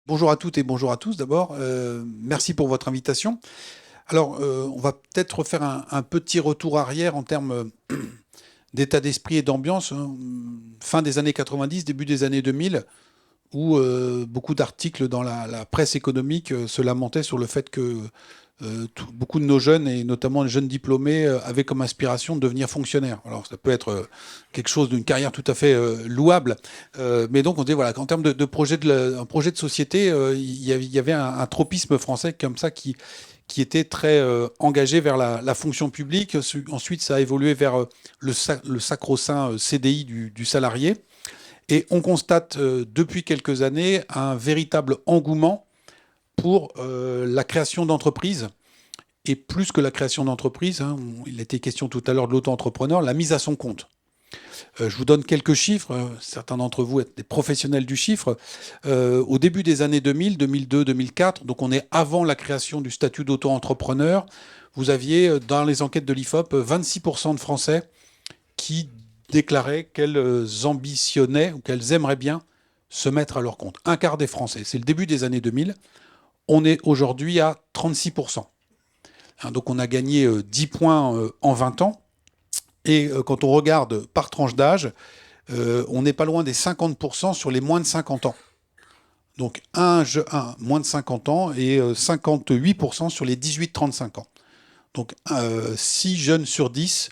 Bonjour à toutes et bonjour à tous d'abord. Merci pour votre invitation. Alors, on va peut-être faire un petit retour arrière en termes d'état d'esprit et d'ambiance, hein. Fin des années 90, début des années 2000, où beaucoup d'articles dans la presse économique se lamentaient sur le fait que beaucoup de nos jeunes, et notamment les jeunes diplômés, avaient comme aspiration de devenir fonctionnaires. Alors ça peut être quelque chose d'une carrière tout à fait louable, mais donc on dit voilà qu'en termes de projet un projet de société, il y avait un tropisme français comme ça qui était très engagé vers la fonction publique. Ensuite, ça a évolué vers le sacro-saint CDI du salarié. Et on constate depuis quelques années un véritable engouement pour la création d'entreprises. Et plus que la création d'entreprises, hein, il était question tout à l'heure de l'auto-entrepreneur, la mise à son compte. Je vous donne quelques chiffres. Certains d'entre vous êtes des professionnels du chiffre. Au début des années 2000, 2002, 2004, donc on est avant la création du statut d'auto-entrepreneur, vous aviez dans les enquêtes de l'IFOP 26% de Français qui déclaraient qu'elles ambitionnaient ou qu'elles aimeraient bien se mettre à leur compte. Un quart des Français. C'est le début des années 2000. On est aujourd'hui à 36%. Hein, donc on a gagné 10 points en 20 ans. Et quand on regarde par tranche d'âge, on n'est pas loin des 50% sur les moins de 50 ans. Donc moins de 50 ans et 58% sur les 18-35 ans. Donc 6 jeunes sur 10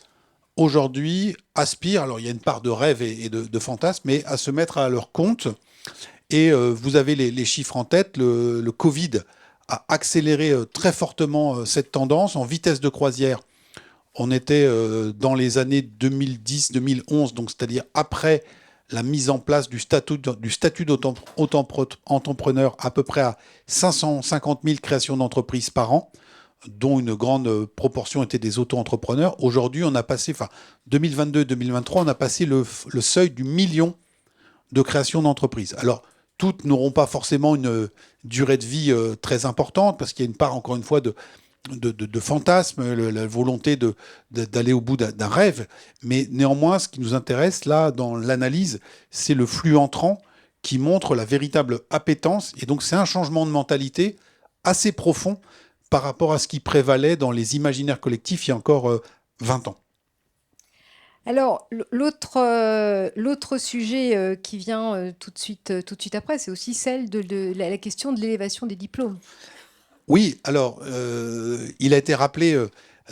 aujourd'hui aspirent, alors il y a une part de rêve et de fantasme, mais à se mettre à leur compte. Et vous avez les chiffres en tête. Le Covid a accéléré très fortement cette tendance en vitesse de croisière. On était dans les années 2010-2011, donc c'est-à-dire après la mise en place du statut d'auto-entrepreneur, à peu près à 550 000 créations d'entreprises par an, dont une grande proportion était des auto-entrepreneurs. Aujourd'hui, on a passé, enfin 2022-2023, on a passé le seuil du million de création d'entreprises. Alors, toutes n'auront pas forcément une durée de vie très importante, parce qu'il y a une part, encore une fois, de fantasme, la volonté d'aller au bout d'un rêve. Mais néanmoins, ce qui nous intéresse, là, dans l'analyse, c'est le flux entrant qui montre la véritable appétence. Et donc, c'est un changement de mentalité assez profond par rapport à ce qui prévalait dans les imaginaires collectifs il y a encore 20 ans. Alors, l'autre sujet qui vient tout de suite après, c'est aussi celle de la question de l'élévation des diplômes. Oui, alors, il a été rappelé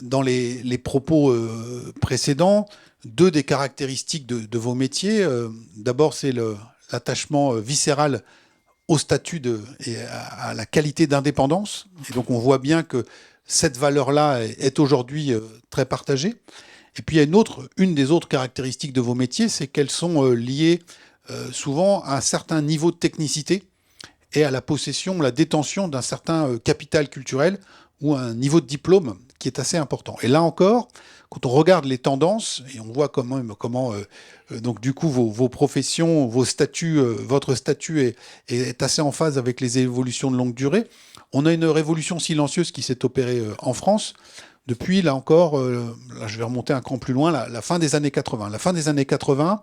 dans les propos précédents, deux des caractéristiques de vos métiers. D'abord, c'est l'attachement viscéral au statut et à la qualité d'indépendance. Et donc, on voit bien que cette valeur-là est aujourd'hui très partagée. Et puis, il y a une des autres caractéristiques de vos métiers, c'est qu'elles sont liées souvent à un certain niveau de technicité et à la possession, la détention d'un certain capital culturel ou un niveau de diplôme qui est assez important. Et là encore, quand on regarde les tendances, et on voit comment donc du coup vos professions, vos statuts, votre statut est assez en phase avec les évolutions de longue durée. On a une révolution silencieuse qui s'est opérée en France depuis, là encore, là je vais remonter un cran plus loin, la fin des années 80. La fin des années 80,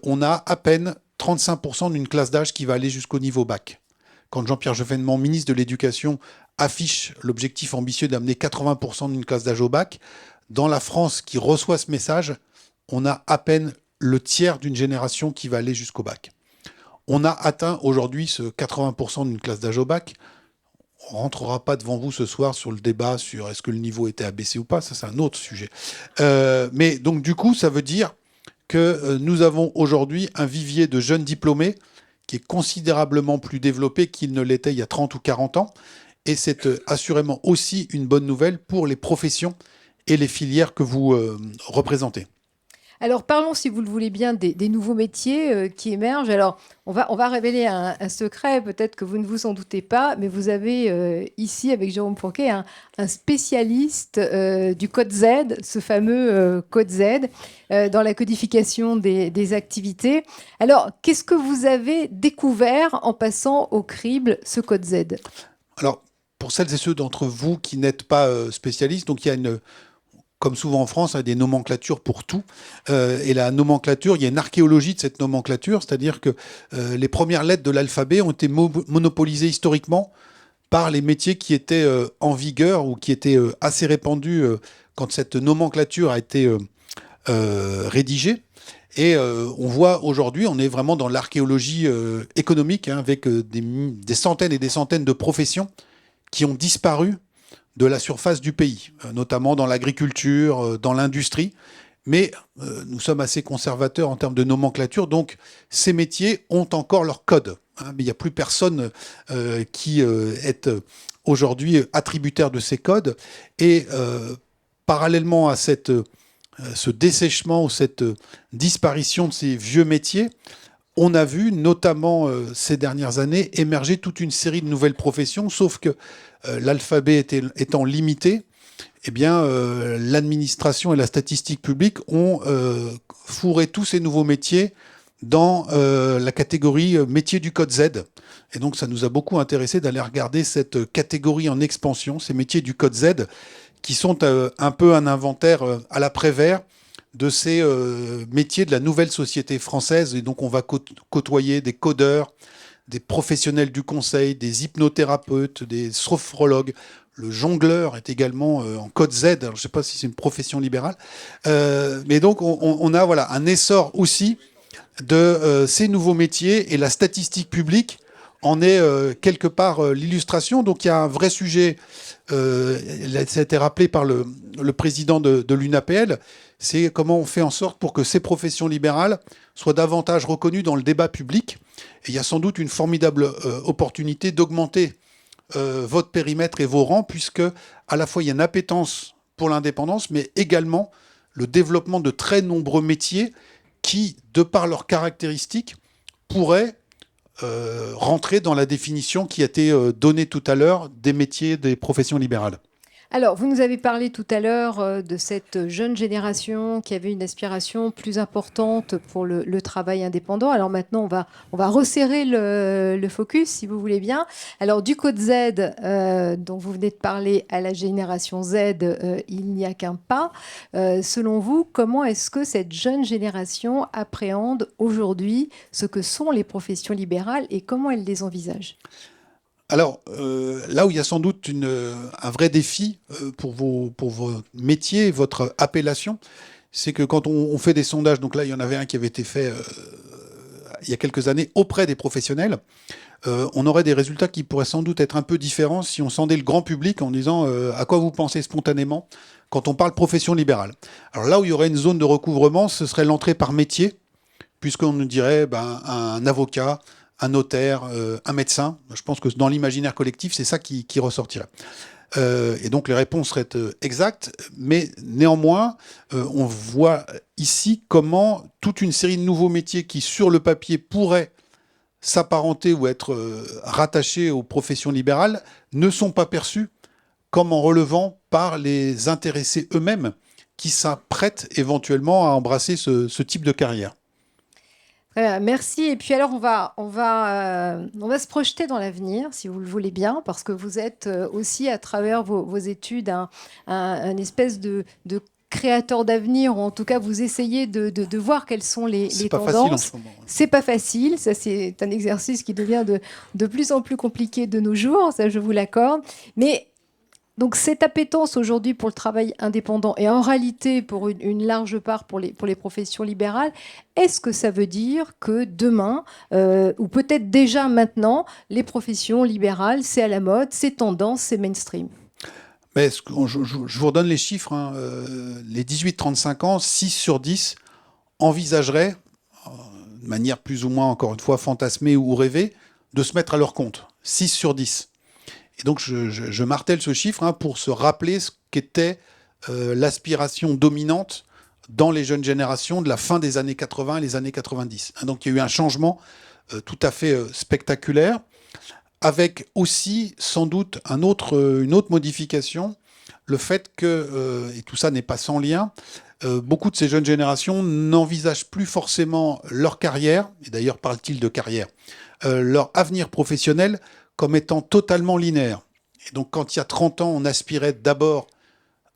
on a à peine 35% d'une classe d'âge qui va aller jusqu'au niveau bac. Quand Jean-Pierre Chevènement, ministre de l'Éducation, affiche l'objectif ambitieux d'amener 80% d'une classe d'âge au bac, dans la France qui reçoit ce message, on a à peine le tiers d'une génération qui va aller jusqu'au bac. On a atteint aujourd'hui ce 80% d'une classe d'âge au bac. On ne rentrera pas devant vous ce soir sur le débat sur est-ce que le niveau était abaissé ou pas, ça c'est un autre sujet. Mais donc du coup, ça veut dire que nous avons aujourd'hui un vivier de jeunes diplômés qui est considérablement plus développé qu'il ne l'était il y a 30 ou 40 ans. Et c'est assurément aussi une bonne nouvelle pour les professions et les filières que vous représentez. Alors, parlons, si vous le voulez bien, des nouveaux métiers qui émergent. Alors, on va révéler un secret, peut-être que vous ne vous en doutez pas, mais vous avez ici, avec Jérôme Fourquet, un spécialiste du code Z, ce fameux code Z, dans la codification des activités. Alors, qu'est-ce que vous avez découvert en passant au crible ce code Z? Alors, pour celles et ceux d'entre vous qui n'êtes pas spécialistes, donc il y a comme souvent en France, a des nomenclatures pour tout. Et la nomenclature, il y a une archéologie de cette nomenclature, c'est-à-dire que les premières lettres de l'alphabet ont été monopolisées historiquement par les métiers qui étaient en vigueur ou qui étaient assez répandus quand cette nomenclature a été rédigée. Et on voit aujourd'hui, on est vraiment dans l'archéologie économique, hein, avec des centaines et des centaines de professions qui ont disparu de la surface du pays, notamment dans l'agriculture, dans l'industrie. Mais nous sommes assez conservateurs en termes de nomenclature, donc ces métiers ont encore leur code. Hein, mais il n'y a plus personne qui est aujourd'hui attributaire de ces codes. Et parallèlement à ce dessèchement ou cette disparition de ces vieux métiers, on a vu, notamment ces dernières années, émerger toute une série de nouvelles professions, sauf que l'alphabet étant limité, eh bien, l'administration et la statistique publique ont fourré tous ces nouveaux métiers dans la catégorie métiers du code Z. Et donc, ça nous a beaucoup intéressé d'aller regarder cette catégorie en expansion, ces métiers du code Z, qui sont un peu un inventaire à l'après-vert de ces métiers de la nouvelle société française. Et donc, on va côtoyer des codeurs, des professionnels du conseil, des hypnothérapeutes, des sophrologues. Le jongleur est également en code Z. Alors, je ne sais pas si c'est une profession libérale. Mais donc, on a voilà, un essor aussi de ces nouveaux métiers, et la statistique publique en est quelque part l'illustration. Donc, il y a un vrai sujet, ça a été rappelé par le président de l'UNAPL, c'est comment on fait en sorte pour que ces professions libérales soient davantage reconnues dans le débat public. Et il y a sans doute une formidable opportunité d'augmenter votre périmètre et vos rangs, puisque à la fois il y a une appétence pour l'indépendance, mais également le développement de très nombreux métiers qui, de par leurs caractéristiques, pourraient rentrer dans la définition qui a été donnée tout à l'heure des métiers des professions libérales. Alors, vous nous avez parlé tout à l'heure de cette jeune génération qui avait une aspiration plus importante pour le travail indépendant. Alors maintenant, on va resserrer le focus, si vous voulez bien. Alors, du code Z, dont vous venez de parler, à la génération Z, il n'y a qu'un pas. Selon vous, comment est-ce que cette jeune génération appréhende aujourd'hui ce que sont les professions libérales et comment elle les envisage ? Alors, là où il y a sans doute un vrai défi pour vos métiers, votre appellation, c'est que quand on fait des sondages, donc là, il y en avait un qui avait été fait il y a quelques années auprès des professionnels, on aurait des résultats qui pourraient sans doute être un peu différents si on sondait le grand public en disant à quoi vous pensez spontanément quand on parle profession libérale. Alors là où il y aurait une zone de recouvrement, ce serait l'entrée par métier, puisqu'on nous dirait un avocat, un notaire, un médecin. Je pense que dans l'imaginaire collectif, c'est ça qui ressortirait. Et donc les réponses seraient exactes, mais néanmoins, on voit ici comment toute une série de nouveaux métiers qui, sur le papier, pourraient s'apparenter ou être rattachés aux professions libérales, ne sont pas perçus comme en relevant par les intéressés eux-mêmes qui s'apprêtent éventuellement à embrasser ce type de carrière. Merci. Et puis alors, on va se projeter dans l'avenir, si vous le voulez bien, parce que vous êtes aussi, à travers vos études, un espèce de créateur d'avenir, ou en tout cas, vous essayez de voir quelles sont les tendances. C'est pas facile en ce moment. C'est pas facile. Ça, c'est un exercice qui devient de plus en plus compliqué de nos jours, ça, je vous l'accorde. Mais donc cette appétence aujourd'hui pour le travail indépendant et en réalité pour une large part pour les professions libérales, est-ce que ça veut dire que demain, ou peut-être déjà maintenant, les professions libérales, c'est à la mode, c'est tendance, c'est mainstream ? Mais je vous redonne les chiffres. Hein, les 18-35 ans, 6 sur 10 envisageraient, de manière plus ou moins, encore une fois, fantasmée ou rêvée, de se mettre à leur compte. 6 sur 10. Et donc, je martèle ce chiffre pour se rappeler ce qu'était l'aspiration dominante dans les jeunes générations de la fin des années 80 et les années 90. Donc, il y a eu un changement tout à fait spectaculaire, avec aussi, sans doute, une autre modification, le fait que, et tout ça n'est pas sans lien, beaucoup de ces jeunes générations n'envisagent plus forcément leur carrière, et d'ailleurs parle-t-il de carrière, leur avenir professionnel comme étant totalement linéaire. Et donc, quand il y a 30 ans, on aspirait d'abord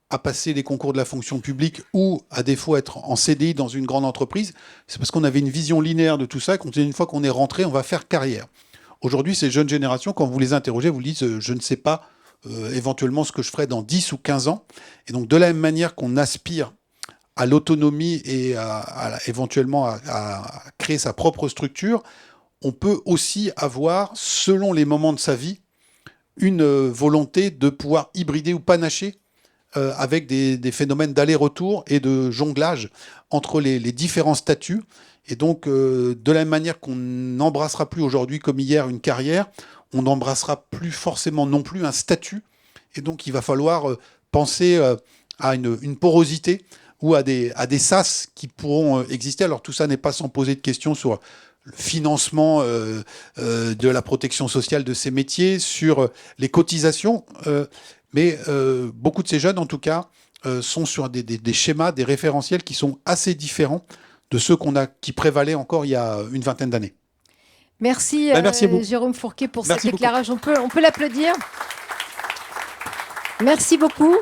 à passer les concours de la fonction publique ou, à défaut, être en CDI dans une grande entreprise, c'est parce qu'on avait une vision linéaire de tout ça, et qu'on disait une fois qu'on est rentré, on va faire carrière. Aujourd'hui, ces jeunes générations, quand vous les interrogez, vous dites je ne sais pas éventuellement ce que je ferai dans 10 ou 15 ans. Et donc, de la même manière qu'on aspire à l'autonomie et éventuellement à créer sa propre structure, on peut aussi avoir, selon les moments de sa vie, une volonté de pouvoir hybrider ou panacher avec des phénomènes d'aller-retour et de jonglage entre les différents statuts. Et donc, de la même manière qu'on n'embrassera plus aujourd'hui comme hier une carrière, on n'embrassera plus forcément non plus un statut. Et donc, il va falloir penser à une porosité ou à des sas qui pourront exister. Alors, tout ça n'est pas sans poser de questions sur le financement de la protection sociale de ces métiers, sur les cotisations. Mais beaucoup de ces jeunes, en tout cas, sont sur des schémas, des référentiels qui sont assez différents de ceux qui prévalaient encore il y a une vingtaine d'années. Merci, merci beaucoup. Jérôme Fourquet, pour Merci cet éclairage. On peut l'applaudir. Merci beaucoup.